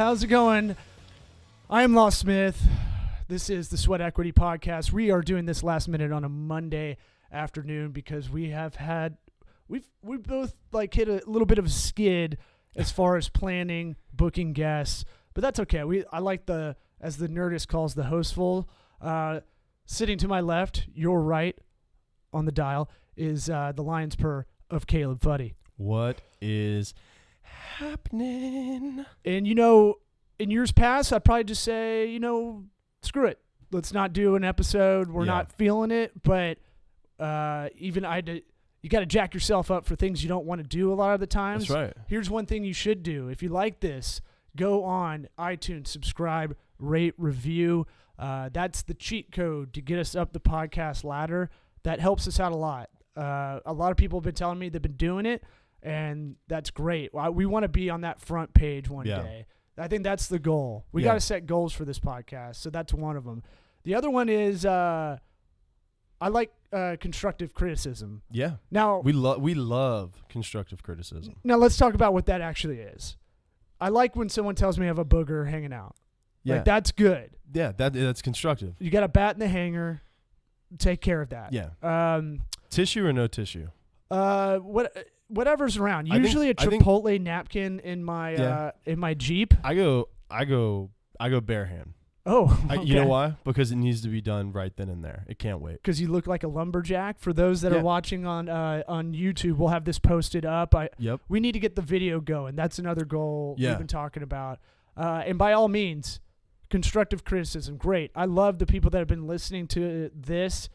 how's it going? I am Law Smith. This is the Sweat Equity Podcast. We are doing this last minute on a Monday afternoon because we've both like hit a little bit of a skid as far as planning, booking guests, but that's okay. I like as the Nerdist calls the hostful. Sitting to my left, your right on the dial is the Lions Purr of Caleb Fuddy. What is happening? And in years past, I'd probably just say, screw it. Let's not do an episode. We're not feeling it. But you got to jack yourself up for things you don't want to do a lot of the times. That's right. Here's one thing you should do. If you like this, go on iTunes, subscribe, rate, review. That's the cheat code to get us up the podcast ladder. That helps us out a lot. A lot of people have been telling me they've been doing it, and that's great. We want to be on that front page one day. I think that's the goal. We got to set goals for this podcast, so that's one of them. The other one is I like constructive criticism. Yeah. Now we love constructive criticism. Now let's talk about what that actually is. I like when someone tells me I have a booger hanging out. Yeah. Like, that's good. Yeah, that's constructive. You got a bat in the hanger. Take care of that. Yeah. Tissue or no tissue? Whatever's around. Usually a Chipotle napkin in my Jeep. I go bare hand. Oh, okay. You know why? Because it needs to be done right then and there. It can't wait. Because you look like a lumberjack. For those that are watching on YouTube, we'll have this posted up. We need to get the video going. That's another goal we've been talking about. And by all means, constructive criticism, great. I love the people that have been listening to this.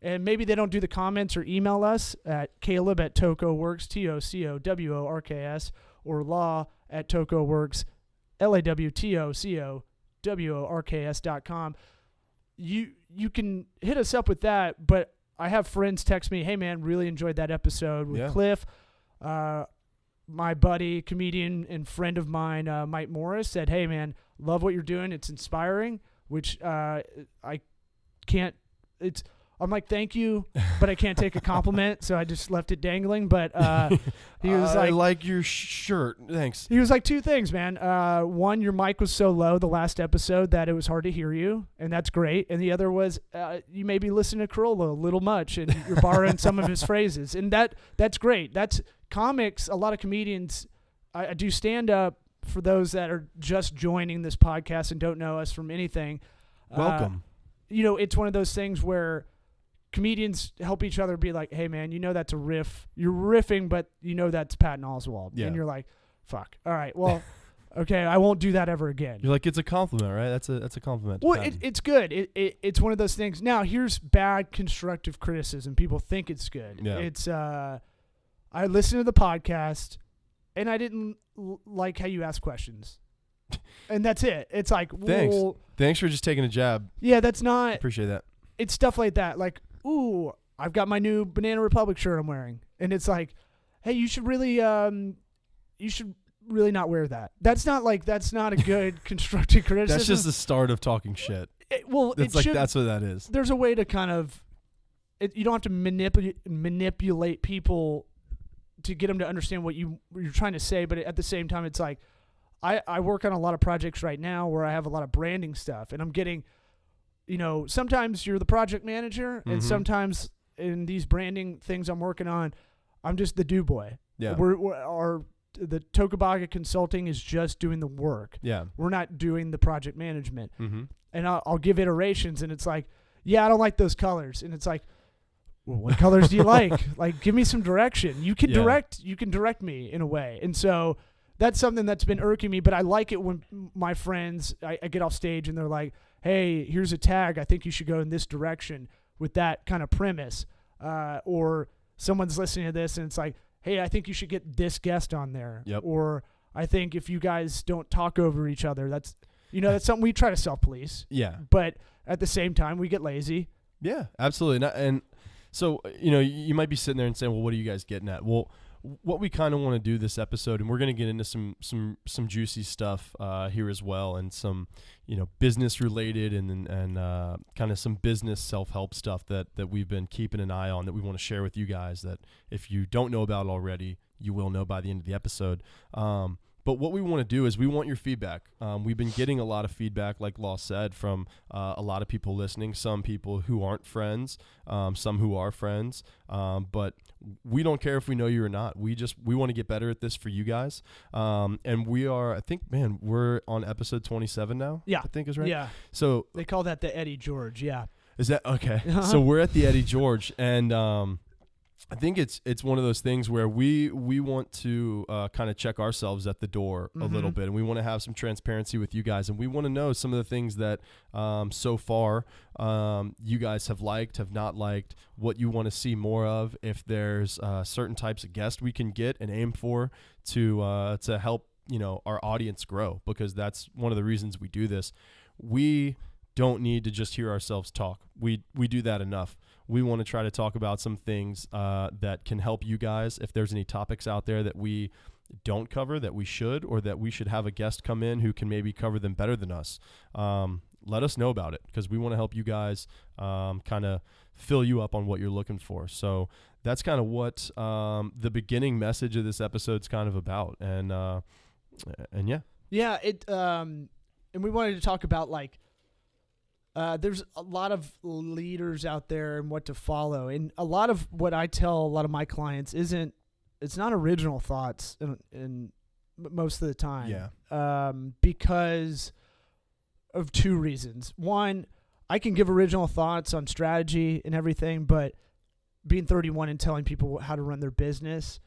And maybe they don't do the comments or email us at Caleb@TocoWorks, TOCOWORKS, or Law@TocoWorks, LAWTOCOWORKS.com. You can hit us up with that, but I have friends text me, hey, man, really enjoyed that episode with Cliff. My buddy, comedian, and friend of mine, Mike Morris, said, hey, man, love what you're doing. It's inspiring, which I'm like, thank you, but I can't take a compliment, so I just left it dangling. But he was I like your shirt. Thanks. He was like, two things, man. One, your mic was so low the last episode that it was hard to hear you, and that's great. And the other was you may be listening to Corolla a little much, and you're borrowing some of his phrases. And that's great. That's comics. A lot of comedians, I do stand up for those that are just joining this podcast and don't know us from anything. Welcome. It's one of those things where comedians help each other be like, hey, man, that's a riff. You're riffing, but that's Patton Oswalt. Yeah. And you're like, fuck. All right, well, okay, I won't do that ever again. You're like, it's a compliment, right? That's a compliment. Well, it's good. It's one of those things. Now, here's bad constructive criticism. People think it's good. Yeah. It's I listened to the podcast, and I didn't like how you ask questions. And that's it. It's like, Thanks for just taking a jab. Yeah, that's not. Appreciate that. It's stuff like that. Like, ooh, I've got my new Banana Republic shirt I'm wearing. And it's like, hey, you should really not wear that. That's not a good constructive criticism. That's just the start of talking shit. That's what that is. There's a way to kind of, you don't have to manipulate people to get them to understand what you're trying to say. But at the same time, it's like, I work on a lot of projects right now where I have a lot of branding stuff, and I'm getting, sometimes you're the project manager, and sometimes in these branding things I'm working on, I'm just the do boy. Yeah. The Tocobaga Consulting is just doing the work. Yeah. We're not doing the project management. Mm-hmm. And I'll give iterations, and it's like, I don't like those colors. And it's like, well, what colors do you like? Like, give me some direction. You can direct me in a way. And so that's something that's been irking me, but I like it when my friends, I get off stage and they're like, hey, here's a tag. I think you should go in this direction with that kind of premise. Or someone's listening to this and it's like, hey, I think you should get this guest on there. Yep. Or I think if you guys don't talk over each other, that's something we try to self-police. Yeah. But at the same time, we get lazy. Yeah, absolutely. And so, you might be sitting there and saying, well, what are you guys getting at? Well, what we kind of want to do this episode, and we're going to get into some juicy stuff here as well, and some business related and kind of some business self-help stuff that we've been keeping an eye on that we want to share with you guys, that if you don't know about already, you will know by the end of the episode. But what we want to do is we want your feedback. We've been getting a lot of feedback, like Law said, from a lot of people listening, some people who aren't friends, some who are friends. But we don't care if we know you or not. We want to get better at this for you guys. And we are, I think, man, we're on episode 27 now. Yeah. I think is right. Yeah. So they call that the Eddie George. Yeah. is that okay? So we're at the Eddie George, and I think it's one of those things where we want to kind of check ourselves at the door a little bit, and we want to have some transparency with you guys, and we want to know some of the things that so far you guys have liked, have not liked, what you want to see more of, if there's certain types of guests we can get and aim for to help our audience grow, because that's one of the reasons we do this. We don't need to just hear ourselves talk. We do that enough. We want to try to talk about some things that can help you guys. If there's any topics out there that we don't cover that we should, or that we should have a guest come in who can maybe cover them better than us, let us know about it, because we want to help you guys kind of fill you up on what you're looking for. So that's kind of what the beginning message of this episode's kind of about. And yeah. Yeah. And we wanted to talk about there's a lot of leaders out there and what to follow. And a lot of what I tell a lot of my clients it's not original thoughts in most of the time. Yeah. Because of two reasons. One, I can give original thoughts on strategy and everything, but being 31 and telling people how to run their business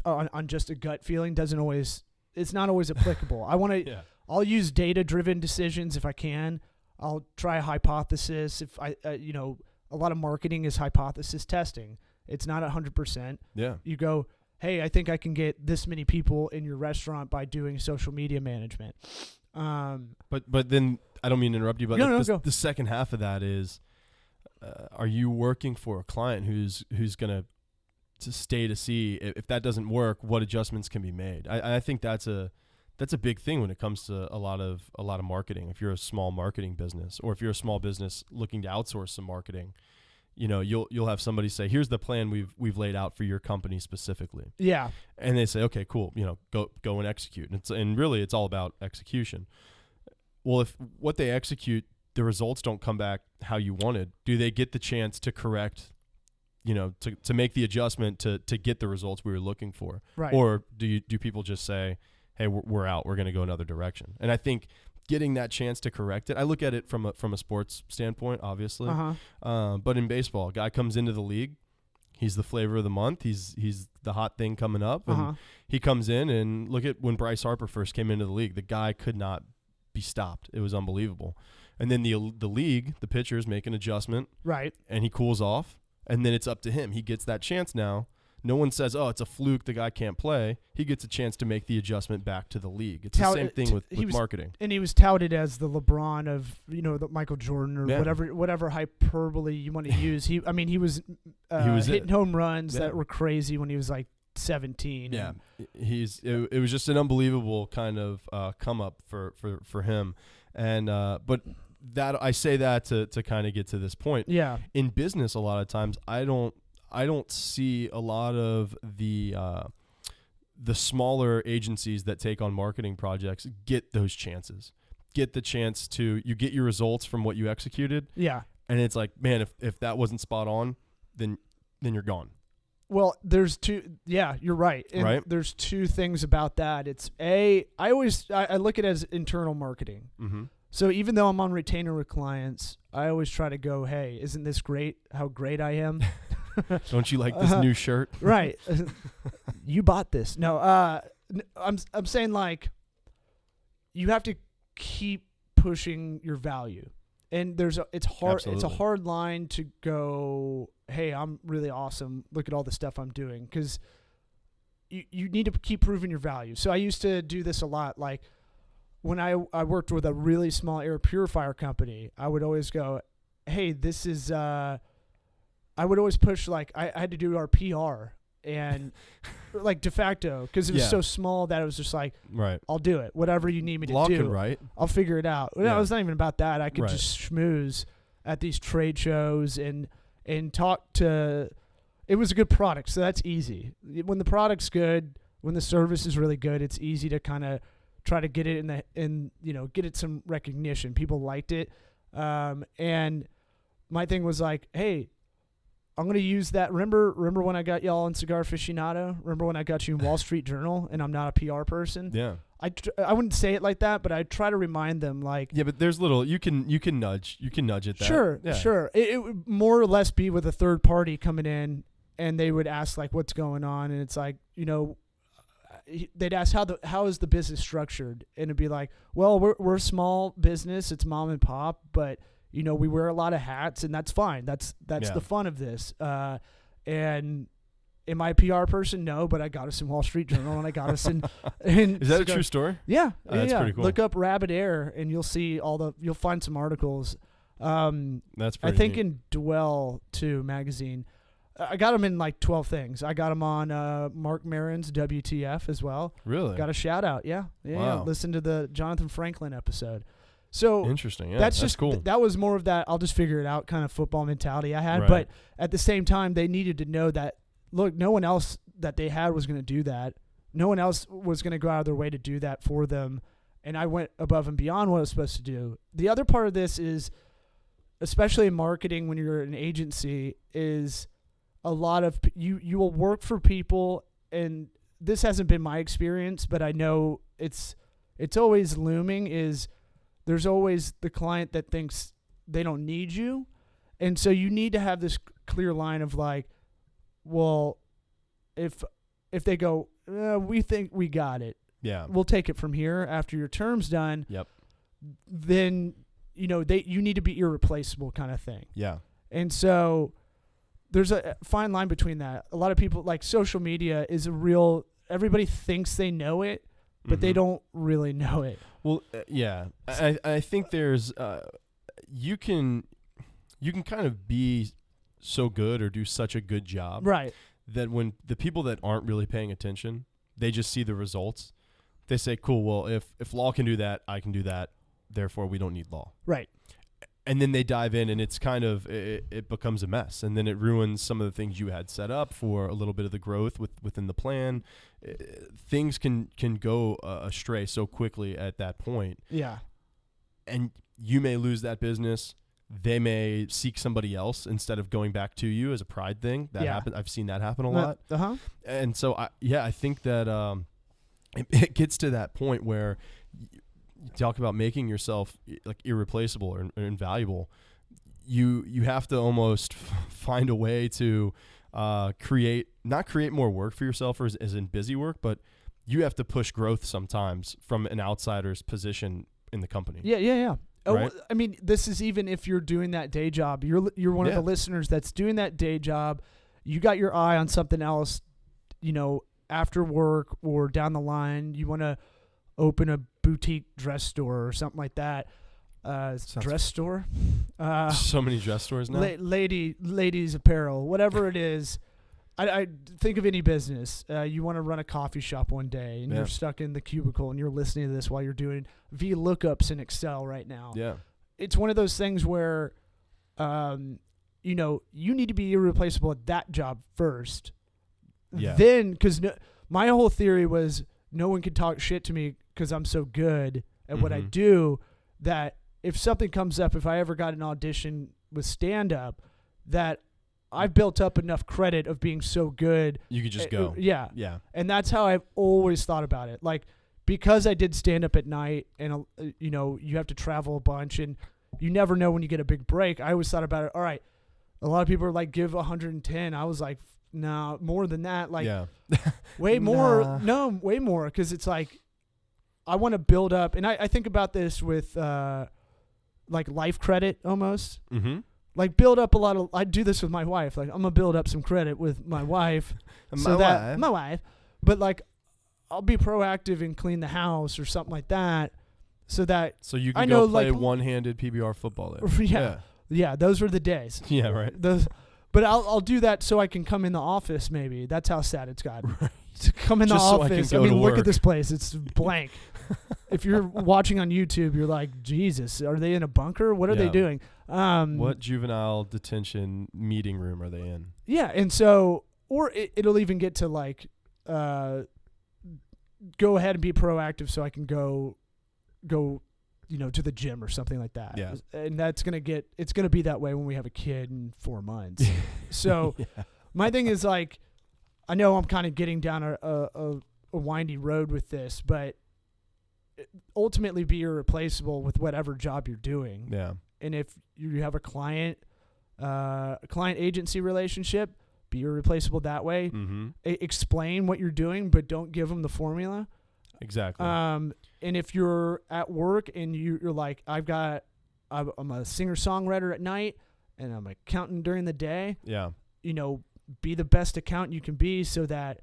on just a gut feeling it's not always applicable. I want to, I'll use data-driven decisions if I can. I'll try a hypothesis. If a lot of marketing is hypothesis testing. It's not 100%. Yeah. You go, hey, I think I can get this many people in your restaurant by doing social media management. But then I don't mean to interrupt you, but go. The second half of that is, are you working for a client who's going to stay to see if that doesn't work, what adjustments can be made? I think that's a big thing when it comes to a lot of marketing. If you're a small marketing business, or if you're a small business looking to outsource some marketing, you'll have somebody say, "Here's the plan we've laid out for your company specifically." Yeah. And they say, "Okay, cool. Go and execute." And really, it's all about execution. Well, if what they execute, the results don't come back how you wanted, do they get the chance to correct? To make the adjustment to get the results we were looking for, right? Or do people just say, hey, we're out, we're going to go another direction? And I think getting that chance to correct it, I look at it from a sports standpoint, obviously. But in baseball, a guy comes into the league, he's the flavor of the month, he's the hot thing coming up, and he comes in, and look at when Bryce Harper first came into the league. The guy could not be stopped. It was unbelievable. And then the league, the pitchers make an adjustment, right? And he cools off, and then it's up to him. He gets that chance now. No one says, "Oh, it's a fluke, the guy can't play." He gets a chance to make the adjustment back to the league. It's the same thing with marketing. And he was touted as the LeBron of, the Michael Jordan, or whatever hyperbole you want to use. He was hitting home runs that were crazy when he was like 17. Yeah, it was just an unbelievable kind of come up for him. And but that, I say that to kind of get to this point. Yeah. In business, a lot of times I don't see a lot of the smaller agencies that take on marketing projects get those chances. Get the chance you get your results from what you executed. Yeah. And it's like, man, if that wasn't spot on, then you're gone. Well, there's you're right. And right. There's two things about that. It's I look at it as internal marketing. Mm-hmm. So even though I'm on retainer with clients, I always try to go, hey, isn't this great? How great I am. Don't you like this new shirt? Right. You bought this. No, I'm saying, like, you have to keep pushing your value. And it's hard. Absolutely. It's a hard line to go, hey, I'm really awesome. Look at all the stuff I'm doing. Because you need to keep proving your value. So I used to do this a lot. Like, when I worked with a really small air purifier company, I would always go, hey, this is I would always push, like, I had to do our PR and like de facto, because it was so small that it was just like, right, I'll do it. Whatever you need me to Law do, can write. I'll figure it out. No, it's not even about that. I could Right. just schmooze at these trade shows and talk to. It was a good product, so that's easy. When the product's good, when the service is really good, it's easy to kind of try to get it get it some recognition. People liked it. And my thing was like, hey, I'm going to use that. Remember when I got y'all in Cigar Aficionado? Remember when I got you in Wall Street Journal and I'm not a PR person? Yeah. I wouldn't say it like that, but I try to remind them like. Yeah, but there's little, you can nudge it. Sure. It would more or less be with a third party coming in and they would ask like, what's going on? And it's like, they'd ask how is the business structured? And it'd be like, well, we're a small business. It's mom and pop, but we wear a lot of hats and that's fine. That's the fun of this. And am I a PR person? No, but I got us in Wall Street Journal and I got us in Is that a true story? Yeah. That's pretty cool. Look up Rabbit Air and you'll see you'll find some articles. That's pretty I think neat. in Dwell too magazine. I got him in like 12 things. I got him on Mark Maron's WTF as well. Really? Got a shout out. Yeah. Wow. Listen to the Jonathan Franklin episode. So interesting. Yeah, that's just cool. That was more of that I'll just figure it out kind of football mentality I had. Right. But at the same time, they needed to know that, look, no one else that they had was going to do that. No one else was going to go out of their way to do that for them. And I went above and beyond what I was supposed to do. The other part of this is, especially in marketing when you're an agency, is a lot of you will work for people, and this hasn't been my experience, but I know it's always looming, is there's always the client that thinks they don't need you. And so you need to have this clear line of like, well, if they go, we think we got it. Yeah. We'll take it from here after your term's done. Yep. Then, you need to be irreplaceable kind of thing. Yeah. And so there's a fine line between that. A lot of people, like, social media is everybody thinks they know it, but they don't really know it. Well, yeah. I think there's, you can kind of be so good or do such a good job. Right. That when the people that aren't really paying attention, they just see the results. They say, cool, well, if law can do that, I can do that. Therefore, we don't need law. Right. And then they dive in, and it's kind of, it becomes a mess. And then it ruins some of the things you had set up for a little bit of the growth within the plan. Things can go astray so quickly at that point. Yeah. And you may lose that business. They may seek somebody else instead of going back to you as a pride thing. That happens. I've seen that happen a lot. Uh-huh. And so, I think that it gets to that point where you talk about making yourself like irreplaceable or invaluable. You have to almost find a way to not create more work for yourself as in busy work, but you have to push growth sometimes from an outsider's position in the company. Yeah. Right? I mean, this is even if you're doing that day job. You're one of the listeners that's doing that day job. You got your eye on something else, after work or down the line. You want to open a boutique dress store or something like that. Dress store? So many dress stores now. Ladies apparel, whatever it is. I think of any business. You want to run a coffee shop one day, and you're stuck in the cubicle, and you're listening to this while you're doing VLOOKUPs in Excel right now. Yeah, it's one of those things where, you need to be irreplaceable at that job first. Yeah. Then, because my whole theory was no one can talk shit to me because I'm so good at what I do, that if something comes up, if I ever got an audition with stand-up, that I've built up enough credit of being so good. You could just go. Yeah. Yeah. And that's how I've always thought about it. Like, because I did stand up at night and, you have to travel a bunch and you never know when you get a big break. I always thought about it. All right. A lot of people are like, give 110. I was like, no, more than that. Like, way more. Nah. No, way more. Cause it's like, I want to build up. And I think about this with, like life credit almost. Mm-hmm. Like build up I do this with my wife. Like I'm gonna build up some credit with my wife. My wife. But like I'll be proactive and clean the house or something like that. So you can I go know, play like, one-handed PBR football there. Yeah, those were the days. Yeah, right. But I'll do that so I can come in the office maybe. That's how sad it's gotten. Right. To come in Just the so office. I mean, look at this place. It's blank. If you're watching on YouTube, you're like, Jesus, are they in a bunker? What are they doing? What juvenile detention meeting room are they in? Yeah, and so, or it'll even get to like go ahead and be proactive so I can go, to the gym or something like that. Yeah. And it's going to be that way when we have a kid in 4 months. So my thing is like, I know I'm kind of getting down a windy road with this, but ultimately be irreplaceable with whatever job you're doing. Yeah. And if you have a client agency relationship, be irreplaceable that way. Mm-hmm. Explain what you're doing, but don't give them the formula. Exactly. And if you're at work and you're like, I'm a singer-songwriter at night and I'm an accountant during the day. Yeah. Be the best accountant you can be so that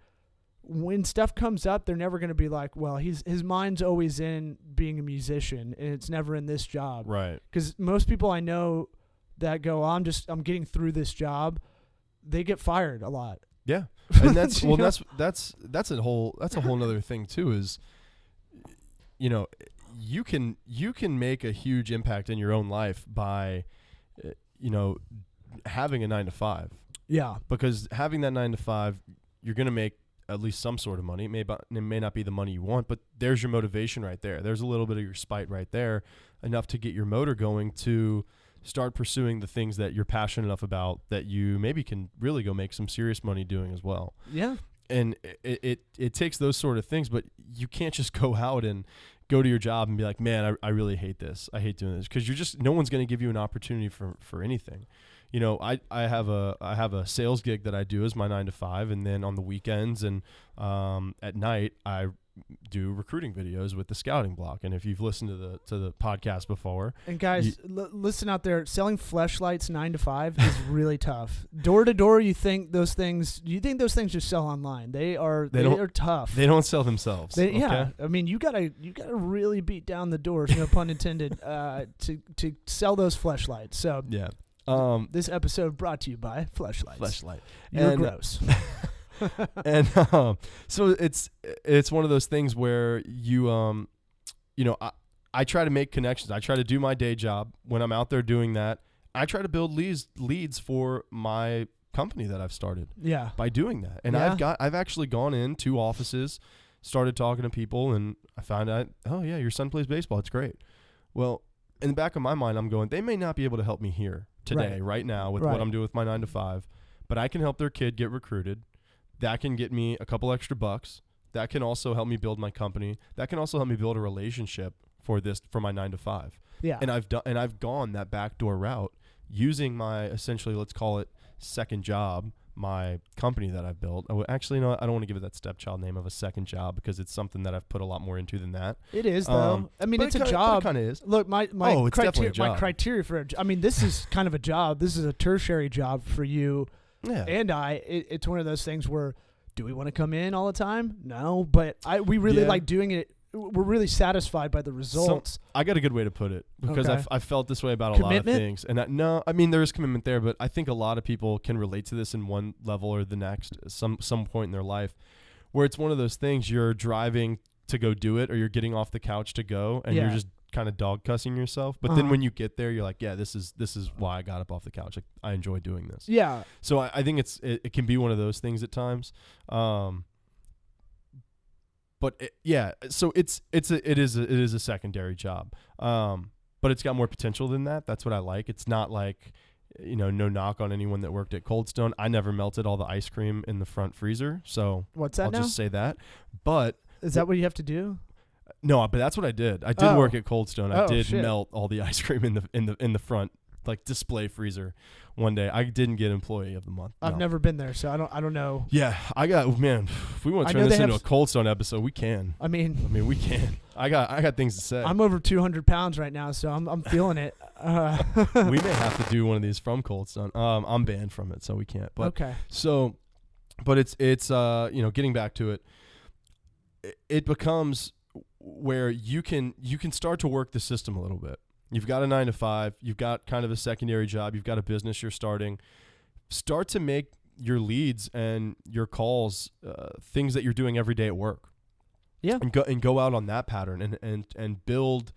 when stuff comes up, they're never going to be like, well, his mind's always in being a musician and it's never in this job. Right. Because most people I know that go, I'm getting through this job, they get fired a lot. Yeah. And that's that's a whole nother thing too, is you can make a huge impact in your own life by having a 9-to-5. Yeah. Because having that 9-to-5, you're going to make at least some sort of money. It may not be the money you want, but there's your motivation right there. There's a little bit of your spite right there, enough to get your motor going to start pursuing the things that you're passionate enough about that you maybe can really go make some serious money doing as well. Yeah. And it takes those sort of things, but you can't just go out and go to your job and be like, man, I really hate this. I hate doing this. Because no one's going to give you an opportunity for anything. I have a sales gig that I do as my 9-to-5, and then on the weekends and at night I do recruiting videos with the Scouting Block. And if you've listened to the podcast before, and guys, listen out there, selling fleshlights 9-to-5 is really tough. Door to door, you think those things just sell online? They are tough. They don't sell themselves. Yeah, I mean, you gotta really beat down the doors, no pun intended, to sell those fleshlights. So yeah. This episode brought to you by Fleshlight. You're gross. And so it's one of those things where you I try to make connections. I try to do my day job. When I'm out there doing that, I try to build leads for my company that I've started. Yeah. By doing that. And I've actually gone into offices, started talking to people, and I found out, oh yeah, your son plays baseball. It's great. Well, in the back of my mind, I'm going, they may not be able to help me here today, right now, with what I'm doing with my 9-to-5, but I can help their kid get recruited. That can get me a couple extra bucks. That can also help me build my company. That can also help me build a relationship for my 9-to-5. Yeah. And I've gone that backdoor route using my, essentially, let's call it second job, my company that I've built. Actually, no, I don't want to give it that stepchild name of a second job because it's something that I've put a lot more into than that. It is, though. I mean, it's a job. It kind of is. Look, my definitely a job. My criteria for I mean, this is kind of a job. This is a tertiary job for you and I. It's one of those things where, do we want to come in all the time? No, but we really like doing it. We're really satisfied by the results. I got a good way to put it because I've felt this way about a lot of things. And there is commitment there, but I think a lot of people can relate to this in one level or the next, some point in their life, where it's one of those things you're driving to go do it, or you're getting off the couch to go, and you're just kind of dog cussing yourself. But then when you get there, you're like, yeah, this is why I got up off the couch. Like, I enjoy doing this. Yeah. So I think it can be one of those things at times. But so it is a secondary job, but it's got more potential than that. That's what I like. It's not like, no knock on anyone that worked at Cold Stone. I never melted all the ice cream in the front freezer, so what's that? I'll just say that. But is that what you have to do? No, but that's what I did. I did work at Cold Stone. I did melt all the ice cream in the front, like, display freezer one day. I didn't get employee of the month. I've never been there, so I don't know. Yeah, if we want to turn this into a Cold Stone episode, we can. I mean, we can. I got things to say. I'm over 200 pounds right now, so I'm feeling it. We may have to do one of these from Cold Stone. I'm banned from it, so we can't. But, okay. So, but it's getting back to it. It becomes where you can start to work the system a little bit. You've got a 9-to-5. You've got kind of a secondary job. You've got a business you're starting. Start to make your leads and your calls things that you're doing every day at work. Yeah. And go out on that pattern and build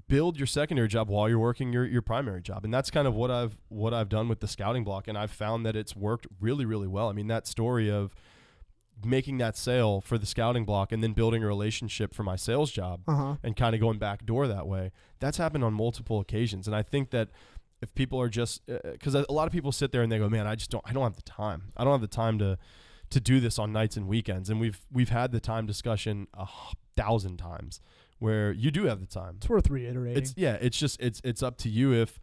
your secondary job while you're working your primary job. And that's kind of what I've done with the Scouting Block, and I've found that it's worked really, really well. I mean, that story of making that sale for the scouting block and then building a relationship for my sales job and kind of going back door that way. That's happened on multiple occasions. And I think that if people are just, because a lot of people sit there and they go, man, I don't have the time. I don't have the time to do this on nights and weekends. And we've had the time discussion 1,000 times where you do have the time. It's worth reiterating. It's up to you. If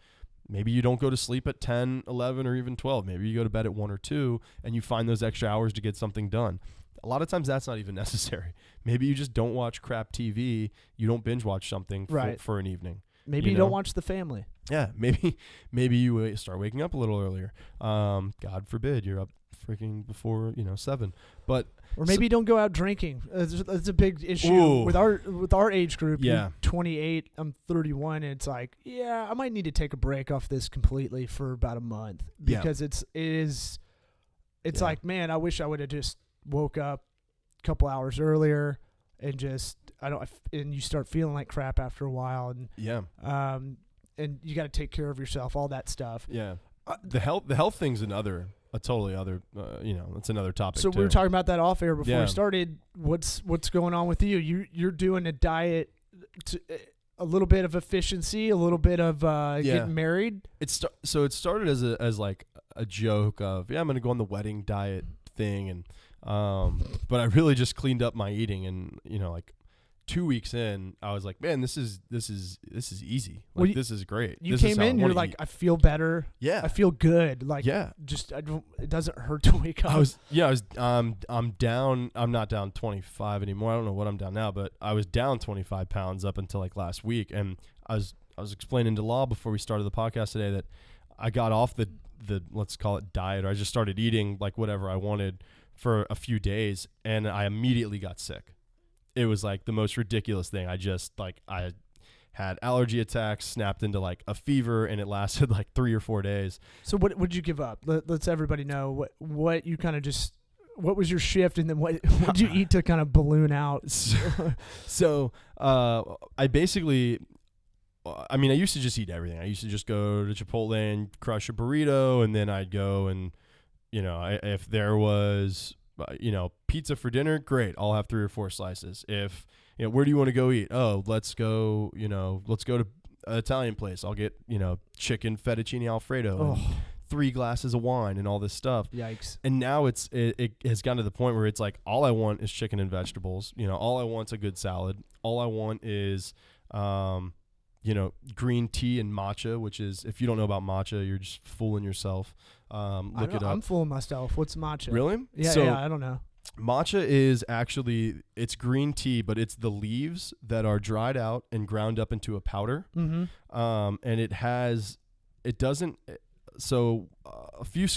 maybe you don't go to sleep at 10, 11, or even 12, maybe you go to bed at 1 or 2 and you find those extra hours to get something done. A lot of times that's not even necessary. Maybe you just don't watch crap TV. You don't binge watch something for an evening. Maybe you don't watch The Family. Yeah, maybe you start waking up a little earlier. God forbid you're up freaking before 7. Or maybe you don't go out drinking. It's a big issue with our age group. Yeah, You're 28. I'm 31, and it's like, I might need to take a break off this completely for about a month because it's like, man, I wish I would have just woke up a couple hours earlier and and you start feeling like crap after a while, and and you got to take care of yourself, all that stuff. Yeah, the health thing's a totally other, it's another topic. So we were talking about that off air before we started. What's going on with you? You're doing a diet, a little bit of efficiency, a little bit of getting married. It started as like a joke of I'm gonna go on the wedding diet thing, and but I really just cleaned up my eating, and like 2 weeks in, I was like, man, this is easy. Like, this is great. You came in, you're like, I feel better. Yeah, I feel good. Like, just it doesn't hurt to wake up. I'm down. I'm not down 25 anymore. I don't know what I'm down now, but I was down 25 pounds up until like last week, and I was explaining to Law before we started the podcast today that I got off the let's call it diet, or I just started eating like whatever I wanted for a few days, and I immediately got sick. It was like the most ridiculous thing. I had allergy attacks, snapped into like a fever, and it lasted like 3 or 4 days. So what would you give up? Let's everybody know what you kind of just, what was your shift, and then what did you eat to kind of balloon out? So I basically, I used to just eat everything. I used to just go to Chipotle and crush a burrito, and then I'd go and, if there was, pizza for dinner, great, I'll have 3 or 4 slices. If, where do you want to go eat? Oh, let's go to an Italian place. I'll get, chicken fettuccine Alfredo, and 3 glasses of wine and all this stuff. Yikes. And now it has gotten to the point where it's like, all I want is chicken and vegetables. All I want is a good salad. All I want is, green tea and matcha, which is, if you don't know about matcha, you're just fooling yourself. Look it up. I'm fooling myself. What's matcha? Really? Yeah, I don't know. Matcha is actually, it's green tea, but it's the leaves that are dried out and ground up into a powder. Mm-hmm. And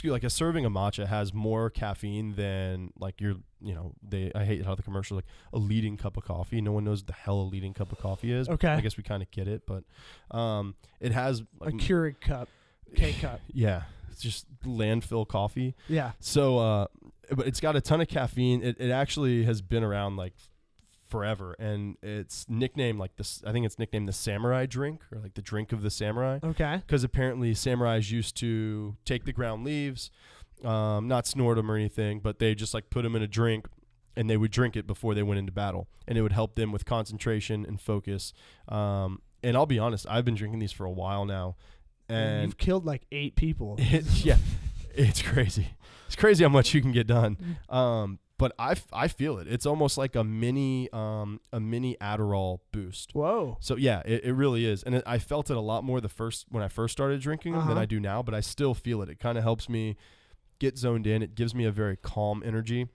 like a serving of matcha has more caffeine than like I hate how the commercial, like a leading cup of coffee. No one knows what the hell a leading cup of coffee is. Okay. I guess we kind of get it, but it has like, a Keurig cup, K-cup. Yeah. It's just landfill coffee. Yeah. So, but it's got a ton of caffeine. It actually has been around like forever, and it's nicknamed like this. I think it's nicknamed the samurai drink, or like the drink of the samurai. Okay. Because apparently samurais used to take the ground leaves, not snort them or anything, but they just like put them in a drink, and they would drink it before they went into battle, and it would help them with concentration and focus. And I'll be honest, I've been drinking these for a while now. And you've killed like 8 people. It's crazy. It's crazy how much you can get done. But I feel it. It's almost like a mini Adderall boost. Whoa. So yeah, it really is. And I felt it a lot more when I first started drinking than I do now, but I still feel it. It kind of helps me get zoned in. It gives me a very calm energy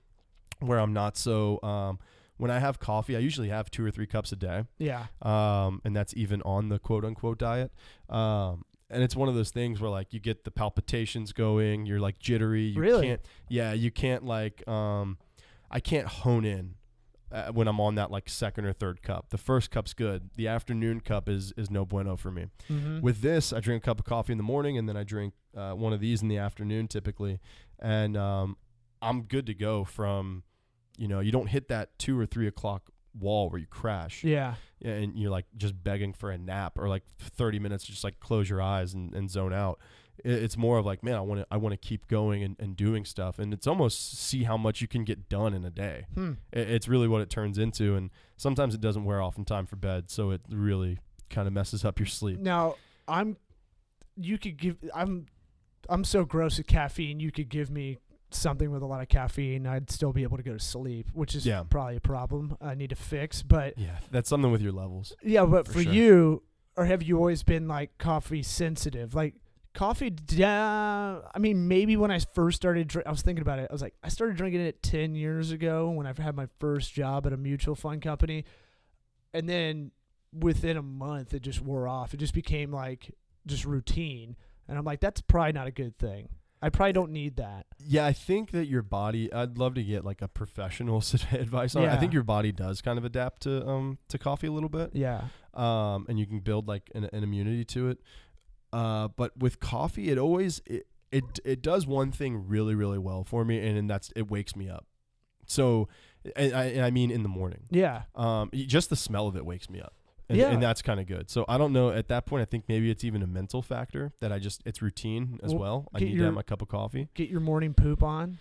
where I'm not so when I have coffee, I usually have 2 or 3 cups a day. Yeah. And that's even on the quote unquote diet. And it's one of those things where like you get the palpitations going, you're like jittery. You can't like, I can't hone in when I'm on that like second or third cup. The first cup's good. The afternoon cup is no bueno for me. Mm-hmm. With this, I drink a cup of coffee in the morning, and then I drink one of these in the afternoon typically. And I'm good to go from, you don't hit that 2 or 3 o'clock wall where you crash. Yeah. And you're like just begging for a nap, or like 30 minutes, just like close your eyes and zone out. It's more of like, man, I want to keep going and doing stuff, and it's almost see how much you can get done in a day. It's really what it turns into, and sometimes it doesn't wear off in time for bed, so it really kind of messes up your sleep. Now, I'm so gross at caffeine. You could give me something with a lot of caffeine, I'd still be able to go to sleep, which is probably a problem I need to fix. But yeah, that's something with your levels. Yeah, but for sure. you, or have you always been like coffee sensitive? Like coffee, I mean, maybe when I first started, I was thinking about it. I was like, I started drinking it 10 years ago when I had my first job at a mutual fund company, and then within a month it just wore off. It just became like just routine, and I'm like, that's probably not a good thing. I probably don't need that. Yeah, I think that your body, I'd love to get like a professional advice on it. I think your body does kind of adapt to coffee a little bit. Yeah. And you can build like an immunity to it. But with coffee, it does one thing really, really well for me, and that's it wakes me up. So, and I mean in the morning. Yeah. Just the smell of it wakes me up. And that's kind of good. So I don't know. At that point, I think maybe it's even a mental factor that it's routine as well. I need to have my cup of coffee. Get your morning poop on.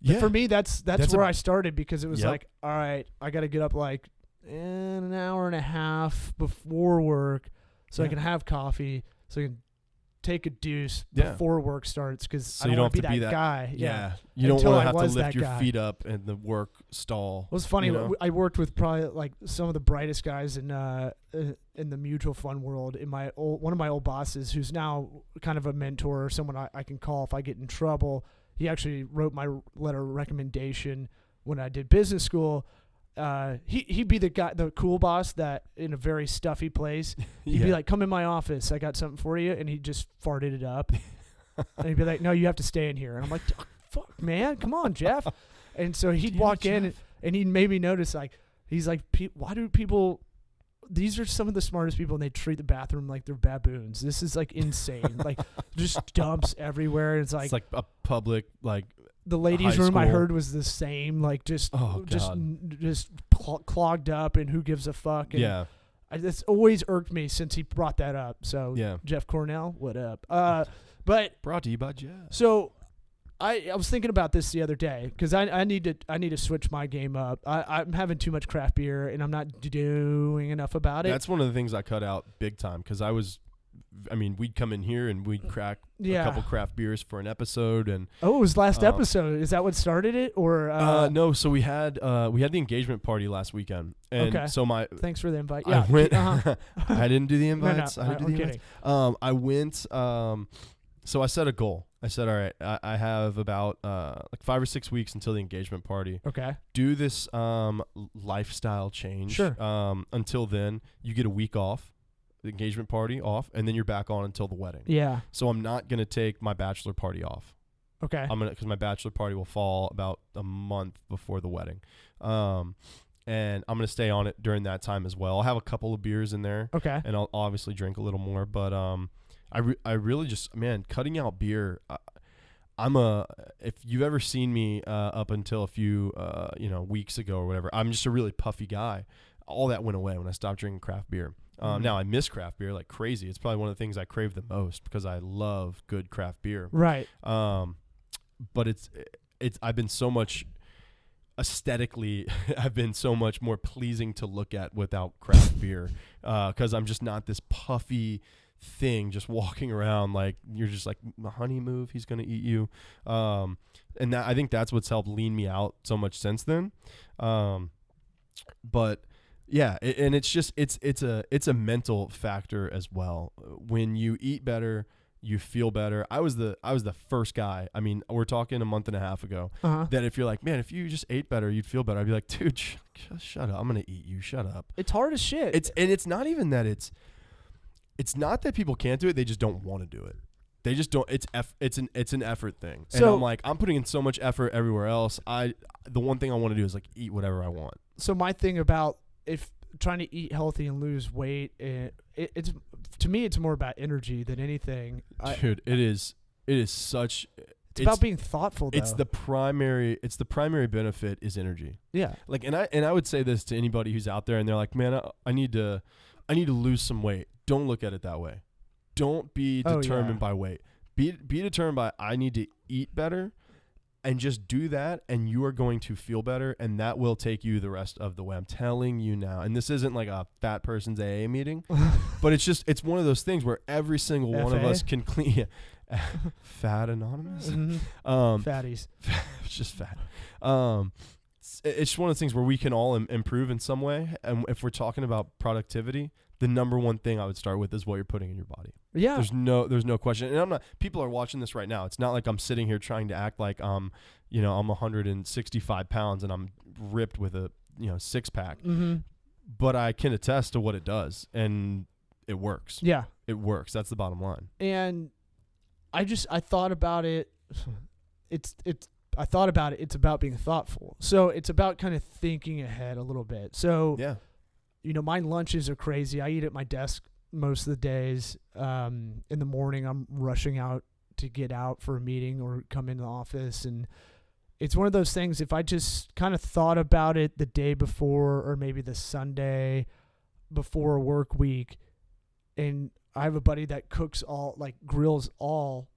Yeah. But for me, that's where I started, because it was like, all right, I got to get up like an hour and a half before work so I can have coffee, so I can take a deuce before work starts, because I don't want to be that guy. Yeah. You don't want to have to lift your feet up in the work stall. It was funny. You know? I worked with probably like some of the brightest guys in the mutual fund world. One of my old bosses, who's now kind of a mentor or someone I can call if I get in trouble. He actually wrote my letter of recommendation when I did business school. He'd be the guy, the cool boss that in a very stuffy place, he'd be like, come in my office, I got something for you. And he just farted it up. And he'd be like, no, you have to stay in here. And I'm like, fuck, man, come on, Jeff. And so he'd walk in and he'd maybe notice, like, he's like, why do people, these are some of the smartest people, and they treat the bathroom like they're baboons. This is like insane. Like just dumps everywhere. It's like a public, like, the ladies' room I heard was the same, like just clogged up, and who gives a fuck? And it's always irked me since he brought that up. So Jeff Cornell, what up? But brought to you by Jeff. So I was thinking about this the other day, because I need to switch my game up. I'm having too much craft beer, and I'm not doing enough about it. That's one of the things I cut out big time, because we'd come in here and we'd crack a couple craft beers for an episode, and it was last episode. Is that what started it, or no? So we had the engagement party last weekend, and so thanks for the invite. Yeah, I went. I didn't do the invites. No, I didn't do the invites. I went. So I set a goal. I said, all right, I have about like 5 or 6 weeks until the engagement party. Okay. Do this lifestyle change. Sure. Until then, you get a week off. The engagement party off, and then you're back on until the wedding. Yeah. So I'm not gonna take my bachelor party off. Okay. Because my bachelor party will fall about a month before the wedding, and I'm gonna stay on it during that time as well. I'll have a couple of beers in there. Okay. And I'll obviously drink a little more, but I really just, man, cutting out beer. If you've ever seen me up until a few weeks ago or whatever, I'm just a really puffy guy. All that went away when I stopped drinking craft beer. Now I miss craft beer like crazy. It's probably one of the things I crave the most, because I love good craft beer. Right. But I've been so much aesthetically, I've been so much more pleasing to look at without craft beer, because I'm just not this puffy thing just walking around like you're just like, honey, move, he's gonna eat you. And I think that's what's helped lean me out so much since then. But yeah, and it's just it's a mental factor as well. When you eat better, you feel better. I was the first guy. I mean, we're talking a month and a half ago, that if you're like, man, if you just ate better, you'd feel better. I'd be like, dude, shut up. I'm gonna eat you. Shut up. It's hard as shit. It's not even that it's not that people can't do it. They just don't want to do it. They just don't. It's an effort thing. And I'm like, I'm putting in so much effort everywhere else. The one thing I want to do is like eat whatever I want. So my thing about if trying to eat healthy and lose weight, it's to me, it's more about energy than anything. Dude, it is such. It's about being thoughtful, though. It's the primary benefit is energy. Yeah. Like, and I would say this to anybody who's out there and they're like, man, I need to lose some weight. Don't look at it that way. Don't be determined by weight. Be determined by I need to eat better, and just do that, and you are going to feel better, and that will take you the rest of the way. I'm telling you now. And this isn't like a fat person's AA meeting, but it's one of those things where every single one of us can clean. Fat Anonymous. Fatties. It's just fat. It's one of those things where we can all improve in some way. And if we're talking about productivity, the number one thing I would start with is what you're putting in your body. Yeah. There's no question. And people are watching this right now. It's not like I'm sitting here trying to act like I'm 165 pounds and I'm ripped with a, 6-pack. Mm-hmm. But I can attest to what it does, and it works. Yeah. It works. That's the bottom line. And I thought about it. I thought about it. It's about being thoughtful. So it's about kind of thinking ahead a little bit. So, yeah. My lunches are crazy. I eat at my desk most of the days. In the morning, I'm rushing out to get out for a meeting or come into the office. And it's one of those things, if I just kind of thought about it the day before or maybe the Sunday before a work week, and I have a buddy that grills all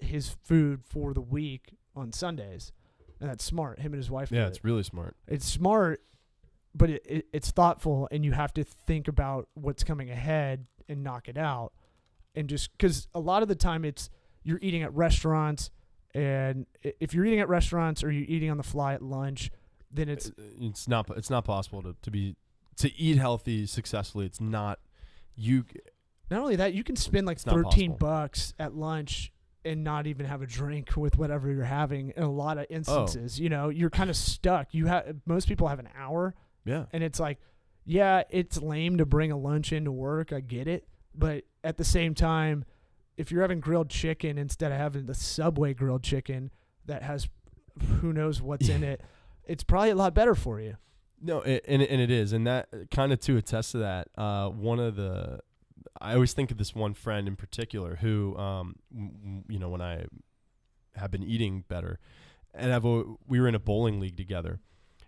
his food for the week on Sundays. And that's smart. Him and his wife. Yeah, it's really smart. It's smart. But it's thoughtful, and you have to think about what's coming ahead and knock it out. And just because a lot of the time you're eating at restaurants, and if you're eating at restaurants or you're eating on the fly at lunch, then it's not possible to eat healthy successfully. It's not you. Not only that, you can spend like $13 at lunch and not even have a drink with whatever you're having. In a lot of instances, you're kind of stuck. Most people have an hour. Yeah. And it's like, yeah, it's lame to bring a lunch into work. I get it. But at the same time, if you're having grilled chicken instead of having the Subway grilled chicken that has who knows what's in it, it's probably a lot better for you. No, and it is. And that kind of to attest to that, I always think of this one friend in particular who, when I have been eating better, and we were in a bowling league together.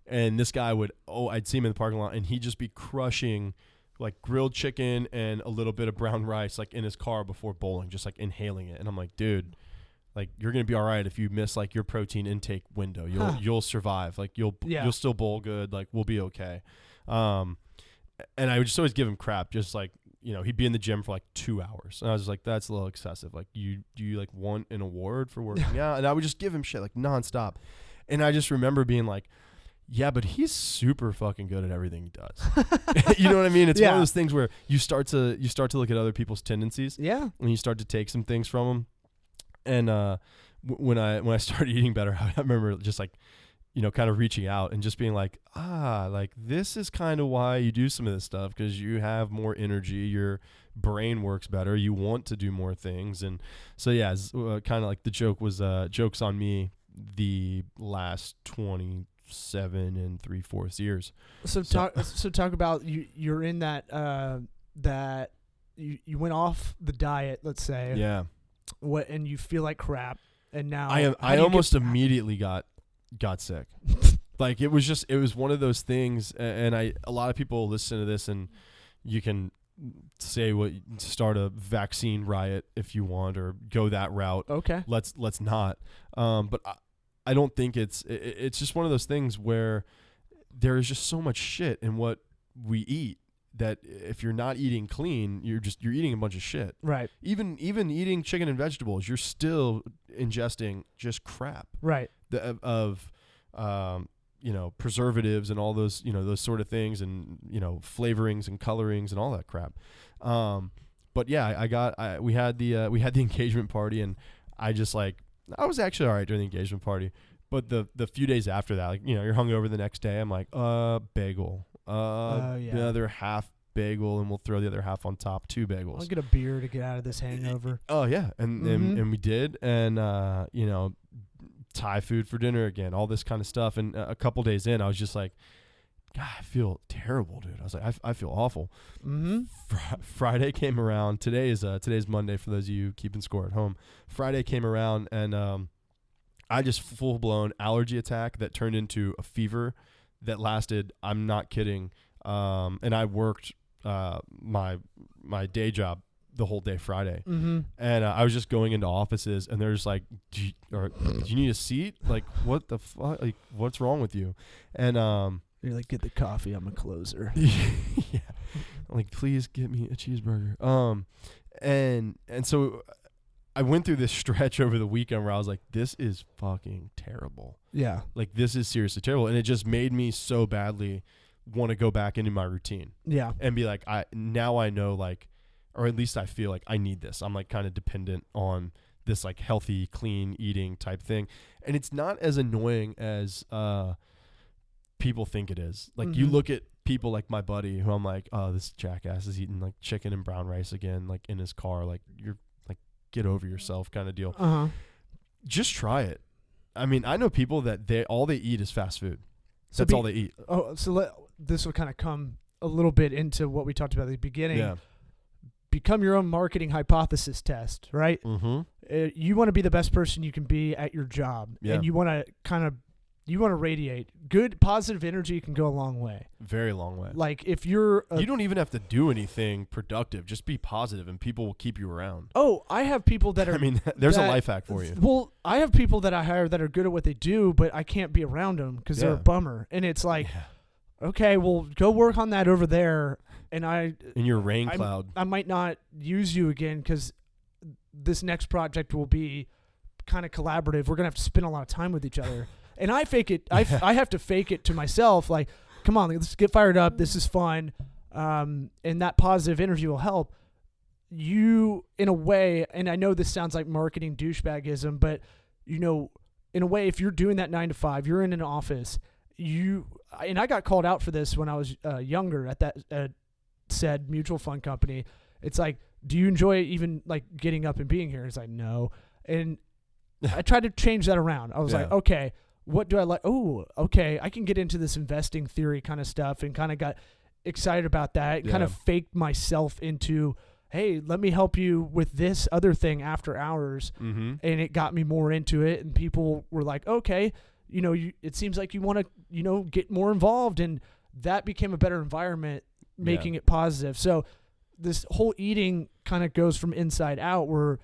And this guy I'd see him in the parking lot, and he'd just be crushing like grilled chicken and a little bit of brown rice, like in his car before bowling, just like inhaling it. And I'm like, dude, like you're going to be all right if you miss like your protein intake window. You'll survive. Like you'll still bowl good. Like we'll be okay. And I would just always give him crap. Just like, he'd be in the gym for like 2 hours. And I was just like, that's a little excessive. Like do you like want an award for working out? And I would just give him shit like nonstop. And I just remember being like, yeah, but he's super fucking good at everything he does. You know what I mean? It's one of those things where you start to look at other people's tendencies. Yeah. And you start to take some things from them. And when I started eating better, I remember just like, kind of reaching out and just being like, like this is kind of why you do some of this stuff, because you have more energy, your brain works better, you want to do more things. And so yeah, kind of like the joke was jokes on me the last 27 3/4 years. So talk about you're in that that you went off the diet, let's say. Yeah. And you feel like crap, and now I almost immediately got sick. Like it was one of those things, and a lot of people listen to this, and you can start a vaccine riot if you want, or go that route. Okay. Let's not. But I don't think it's just one of those things where there is just so much shit in what we eat that if you're not eating clean, you're eating a bunch of shit. Right. Even eating chicken and vegetables, you're still ingesting just crap. Right. Preservatives and all those, those sort of things, and, flavorings and colorings and all that crap. But yeah, we had the engagement party, and I was actually all right during the engagement party. But the few days after that, like, you're hungover the next day. I'm like, bagel, another half bagel, and we'll throw the other half on top. 2 bagels. I'll get a beer to get out of this hangover. Oh yeah, and we did, and Thai food for dinner again, all this kind of stuff. And a couple days in, I was just like, God, I feel terrible, dude. I was like, I feel awful. Mm-hmm. Friday came around. Today's Monday for those of you keeping score at home. Friday came around, and I just full-blown allergy attack that turned into a fever that lasted, I'm not kidding, and I worked my day job the whole day Friday. Mm-hmm. And I was just going into offices, and they're just like, do you need a seat? Like, what the fuck? Like, what's wrong with you? And You're like, get the coffee. I'm a closer. yeah, I'm like, please get me a cheeseburger. And so I went through this stretch over the weekend where I was like, this is fucking terrible. Yeah. Like, this is seriously terrible. And it just made me so badly want to go back into my routine. Yeah. And be like, now I know, like, or at least I feel like I need this. I'm like kind of dependent on this like healthy, clean eating type thing. And it's not as annoying as people think it is. Like, you look at people like my buddy who I'm like, oh, this jackass is eating like chicken and brown rice again, like in his car. Like, you're like, get over yourself kind of deal. Uh-huh. Just try it. I mean, I know people that all they eat is fast food. That's all they eat. Oh, so this will kind of come a little bit into what we talked about at the beginning. Yeah. Become your own marketing hypothesis test, right? Mm-hmm. You want to be the best person you can be at your job. Yeah. And you want to radiate. Good, positive energy can go a long way. Very long way. Like, if you're... you don't even have to do anything productive. Just be positive, and people will keep you around. Oh, I have people that are... I mean, there's a life hack for you. Well, I have people that I hire that are good at what they do, but I can't be around them because they're a bummer. And it's like, okay, well, go work on that over there. And in your rain cloud. I might not use you again because this next project will be kind of collaborative. We're going to have to spend a lot of time with each other. And I fake it. I have to fake it to myself. Like, come on, let's get fired up. This is fun. And that positive energy will help you in a way. And I know this sounds like marketing douchebagism, but in a way, if you're doing that 9 to 5, you're in an office, and I got called out for this when I was younger at that said mutual fund company. It's like, do you enjoy even like getting up and being here? It's like, no. And I tried to change that around. I was like, okay, what do I like? Oh, okay, I can get into this investing theory kind of stuff, and kind of got excited about that. Kind of faked myself into, hey, let me help you with this other thing after hours. Mm-hmm. And it got me more into it, and people were like, okay, it seems like you want to, get more involved, and that became a better environment, making it positive. So this whole eating kind of goes from inside out, where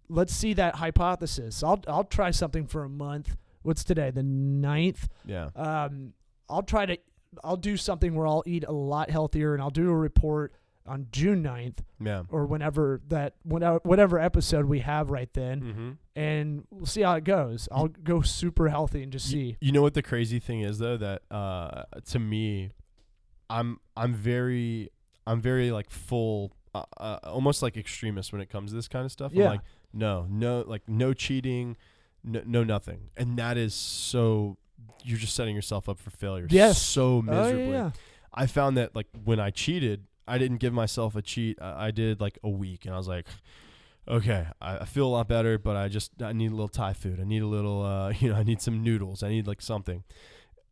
let's see that hypothesis. I'll try something for a month. What's today? The 9th. Yeah. I'll do something where I'll eat a lot healthier, and I'll do a report on June 9th. Yeah. Or whatever episode we have right then. Mm-hmm. And we'll see how it goes. I'll go super healthy and just see. You know what the crazy thing is though, that to me, I'm very like full, almost like extremist when it comes to this kind of stuff. Yeah. I'm like, no, like no cheating, no nothing, and that is so. You're just setting yourself up for failure. Yes. So miserably. Yeah. I found that like when I cheated, I didn't give myself a cheat. I did like a week, and I was like, okay, I feel a lot better, but I need a little Thai food. I need a little, I need some noodles. I need like something.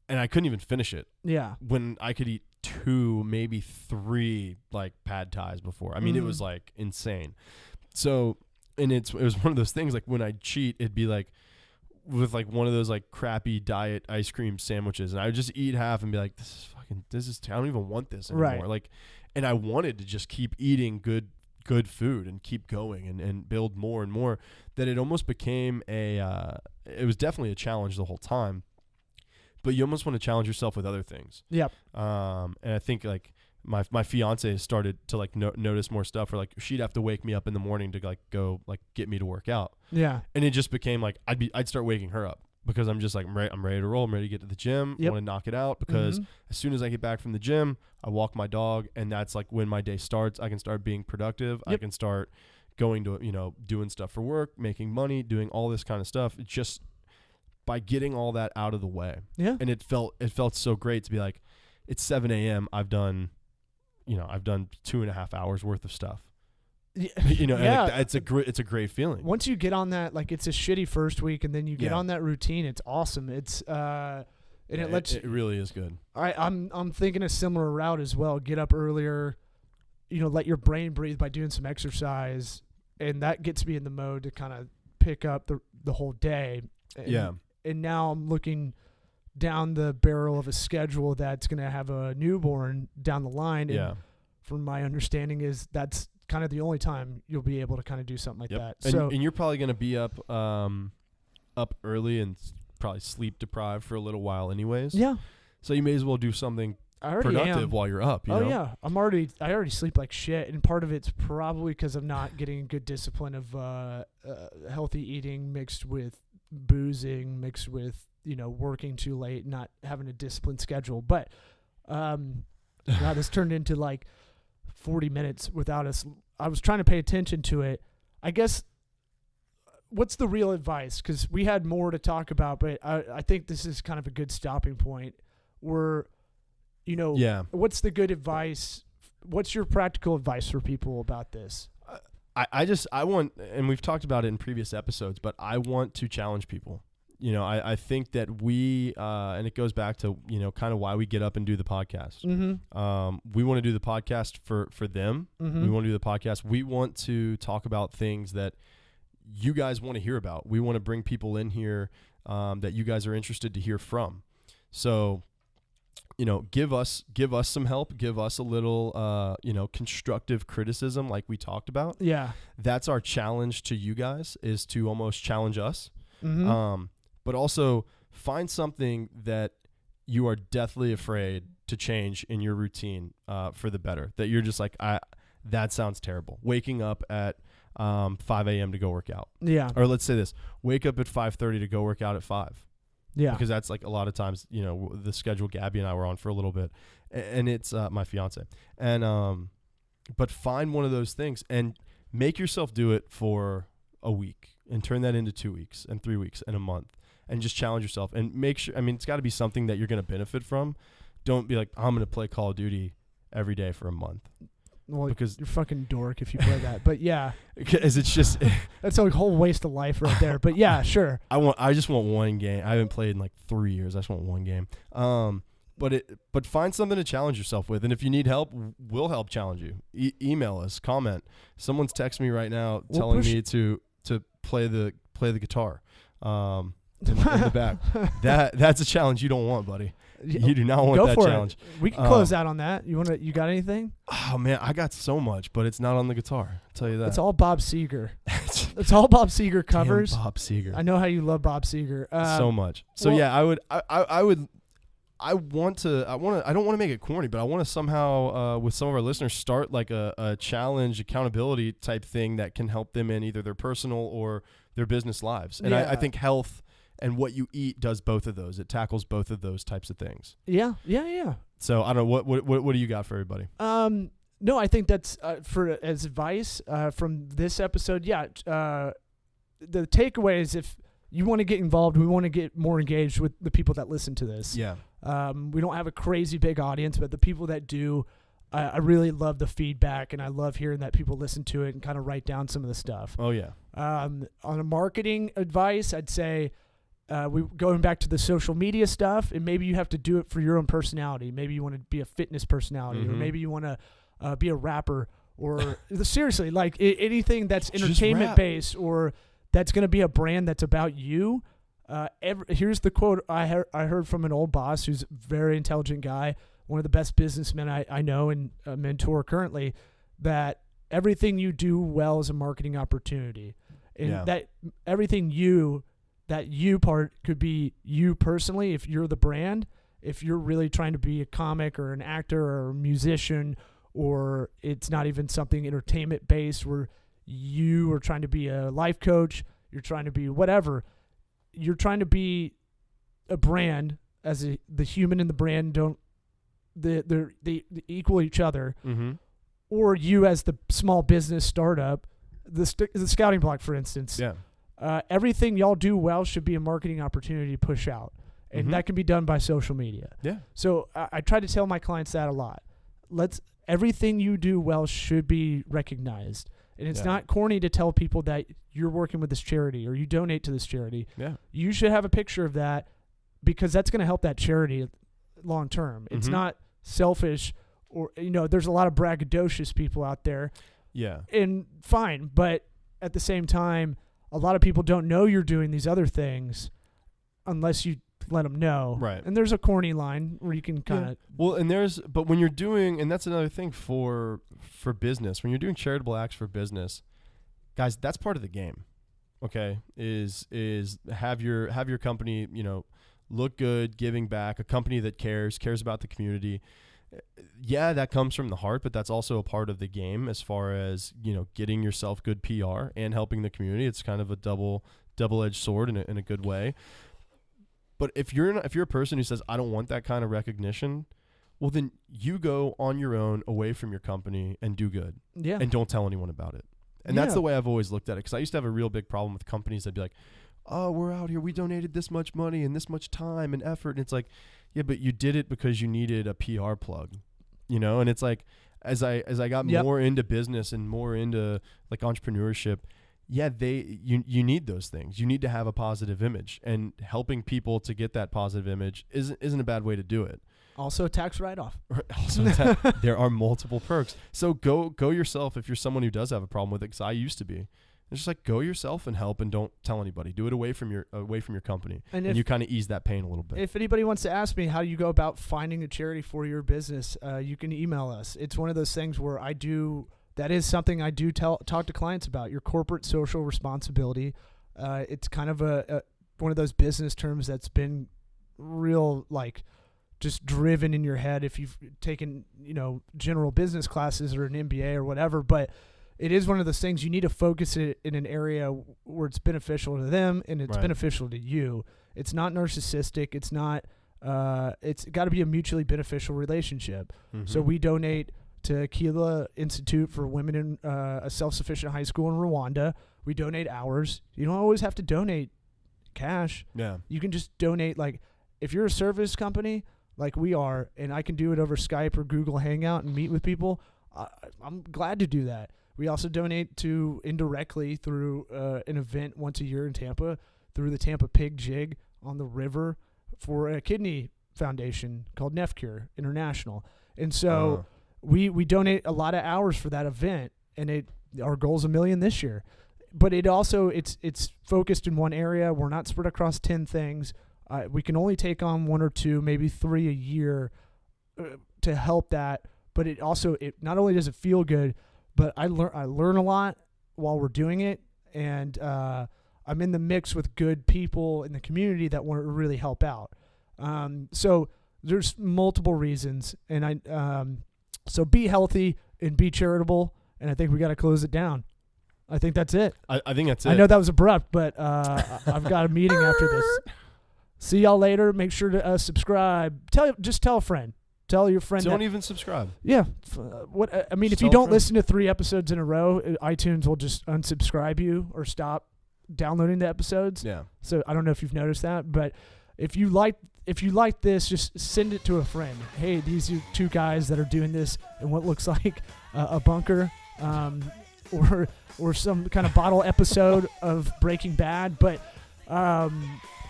And I couldn't even finish it. Yeah. When I could eat 2, maybe 3 like pad thais before. I mean, it was like insane. So, and it was one of those things, like when I cheat, it'd be like with like one of those like crappy diet ice cream sandwiches. And I would just eat half and be like, I don't even want this anymore. Right. Like, and I wanted to just keep eating good food and keep going and build more and more, that it almost became it was definitely a challenge the whole time, but you almost want to challenge yourself with other things. Yep. And I think like my fiance started to like notice more stuff, or like she'd have to wake me up in the morning to like go like get me to work out. Yeah. And it just became like I'd start waking her up, because I'm just like, I'm ready to roll. I'm ready to get to the gym. I want to knock it out, because as soon as I get back from the gym, I walk my dog, and that's like when my day starts. I can start being productive. I can start going to, doing stuff for work, making money, doing all this kind of stuff. It's just by getting all that out of the way. Yeah. And it felt so great to be like, it's 7 a.m. I've done 2.5 hours worth of stuff. Yeah. And it's a great feeling. Once you get on that, like, it's a shitty first week, and then you get on that routine, it's awesome. It's and it lets it really is good. I'm thinking a similar route as well. Get up earlier, let your brain breathe by doing some exercise, and that gets me in the mode to kind of pick up the whole day. And now I'm looking down the barrel of a schedule that's going to have a newborn down the line. And from my understanding is that's kind of the only time you'll be able to kind of do something like that. And, So and you're probably going to be up early and probably sleep deprived for a little while anyways. yeah, So you may as well do something I already productive am. while you're up. You Oh know? yeah, I already sleep like shit, and part of it's probably because I'm not getting good discipline of healthy eating mixed with boozing, mixed with working too late, not having a disciplined schedule. But wow, this turned into like 40 minutes without us. I was trying to pay attention to it. I guess what's the real advice? Because we had more to talk about, but I think this is kind of a good stopping point. Where Yeah. what's the good advice? What's your practical advice for people about this? I want, and we've talked about it in previous episodes, but I want to challenge people. I think that we, and it goes back to, kind of why we get up and do the podcast. Mm-hmm. We want to do the podcast for them. Mm-hmm. We want to do the podcast. We want to talk about things that you guys want to hear about. We want to bring people in here that you guys are interested to hear from. So, give us some help, give us a little, constructive criticism like we talked about. Yeah. That's our challenge to you guys, is to almost challenge us. Mm-hmm. But also find something that you are deathly afraid to change in your routine for the better. That you're just like, that sounds terrible. Waking up at 5 a.m. to go work out. Yeah. Or let's say this, wake up at 5:30 to go work out at 5. Yeah. Because that's like a lot of times, the schedule Gabby and I were on for a little bit. And it's my fiance. And but find one of those things and make yourself do it for a week and turn that into 2 weeks and 3 weeks and a month. And just challenge yourself and make sure, it's got to be something that you're going to benefit from. Don't be like, I'm going to play Call of Duty every day for a month. Well, because you're fucking dork if you play that. But yeah, because it's just that's a whole waste of life right there. But yeah, sure. I just want one game. I haven't played in like 3 years. I just want one game. But find something to challenge yourself with. And if you need help, we'll help challenge you. Email us, comment. Someone's texting me right now telling me to play the guitar. In the back. That's a challenge you don't want, buddy. You do not want that challenge. We can close out on that. You got anything? Oh man, I got so much, but it's not on the guitar. I'll tell you that. It's all Bob Seger. It's all Bob Seger covers. Damn Bob Seger. I know how you love Bob Seger. So much. So well, yeah, I don't want to make it corny, but I want to somehow with some of our listeners start like a challenge accountability type thing that can help them in either their personal or their business lives. And I think health and what you eat does both of those. It tackles both of those types of things. Yeah. So I don't know what do you got for everybody? No, I think that's as advice from this episode. Yeah. The takeaway is if you want to get involved, we want to get more engaged with the people that listen to this. Yeah. We don't have a crazy big audience, but the people that do, I really love the feedback, and I love hearing that people listen to it and kind of write down some of the stuff. Oh yeah. On a marketing advice, I'd say we going back to the social media stuff, and maybe you have to do it for your own personality. Maybe you want to be a fitness personality, or maybe you want to be a rapper, or seriously, like anything that's entertainment based, or that's going to be a brand that's about you. Here's the quote I heard from an old boss who's a very intelligent guy, one of the best businessmen I know and a mentor currently, that everything you do well is a marketing opportunity. And that everything that you part could be you personally, if you're the brand, if you're really trying to be a comic or an actor or a musician, or it's not even something entertainment based where you are trying to be a life coach, you're trying to be whatever, you're trying to be a brand as the human and the brand don't, they equal each other, or you as the small business startup, the Scouting Block, for instance. Yeah. Everything y'all do well should be a marketing opportunity to push out. And that can be done by social media. Yeah. So I try to tell my clients that a lot. Everything you do well should be recognized. And it's not corny to tell people that you're working with this charity or you donate to this charity. Yeah. You should have a picture of that, because that's going to help that charity long term. It's not selfish, or there's a lot of braggadocious people out there. Yeah. And fine, but at the same time, a lot of people don't know you're doing these other things unless you let them know. Right. And there's a corny line where you can kind of. Well, but when you're doing, and that's another thing for business, when you're doing charitable acts for business, guys, that's part of the game. Okay, is have your company, look good, giving back, a company that cares about the community. Yeah, that comes from the heart, but that's also a part of the game as far as, getting yourself good PR and helping the community. It's kind of a double-edged sword in a good way. But if you're a person who says, I don't want that kind of recognition, well, then you go on your own away from your company and do good. Yeah. And don't tell anyone about it. And that's the way I've always looked at it, because I used to have a real big problem with companies that'd be like, oh, we're out here, we donated this much money and this much time and effort. And it's like, yeah, but you did it because you needed a PR plug, And it's like, as I got more into business and more into like entrepreneurship, yeah, you need those things. You need to have a positive image, and helping people to get that positive image isn't a bad way to do it. Also, tax write-off. There are multiple perks. So go yourself if you're someone who does have a problem with it, because I used to be. It's just like, go yourself and help, and don't tell anybody. Do it away from your company, and you kind of ease that pain a little bit. If anybody wants to ask me how you go about finding a charity for your business, you can email us. It's one of those things where that is something I do talk to clients about, your corporate social responsibility. It's kind of one of those business terms that's been real, like, just driven in your head if you've taken, general business classes or an MBA or whatever. But it is one of those things you need to focus it in an area where it's beneficial to them and it's beneficial to you. It's not narcissistic. It's not. It's got to be a mutually beneficial relationship. Mm-hmm. So we donate to Kila Institute for Women in a self-sufficient high school in Rwanda. We donate hours. You don't always have to donate cash. Yeah. You can just donate, like, if you're a service company like we are, and I can do it over Skype or Google Hangout and meet with people, I'm glad to do that. We also donate to indirectly through an event once a year in Tampa, through the Tampa Pig Jig on the river, for a kidney foundation called NephCure International. And so we donate a lot of hours for that event, and our goal is $1 million this year. But it also it's focused in one area. We're not spread across 10 things. We can only take on 1 or 2, maybe 3 a year to help that. But it not only does it feel good, but I learn a lot while we're doing it, and I'm in the mix with good people in the community that want to really help out. So there's multiple reasons, and so be healthy and be charitable, and I think we got to close it down. I think that's it. I think that's it. I know that was abrupt, but I've got a meeting after this. See y'all later. Make sure to subscribe. Just tell a friend. Tell your friend. Don't even subscribe. Yeah. If you don't listen to 3 episodes in a row, iTunes will just unsubscribe you or stop downloading the episodes. Yeah. So I don't know if you've noticed that, but if you like this, just send it to a friend. Hey, these are 2 guys that are doing this in what looks like a bunker, or some kind of bottle episode of Breaking Bad. But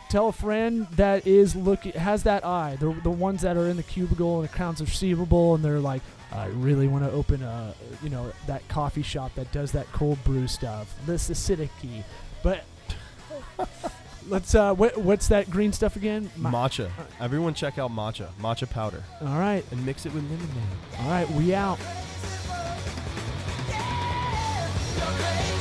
tell a friend that has that eye. The ones that are in the cubicle and accounts receivable, and they're like, I really want to open that coffee shop that does that cold brew stuff. This is acidity. But let's what's that green stuff again? Matcha. Everyone check out matcha powder. All right. And mix it with lemonade. All right, we out. Yeah.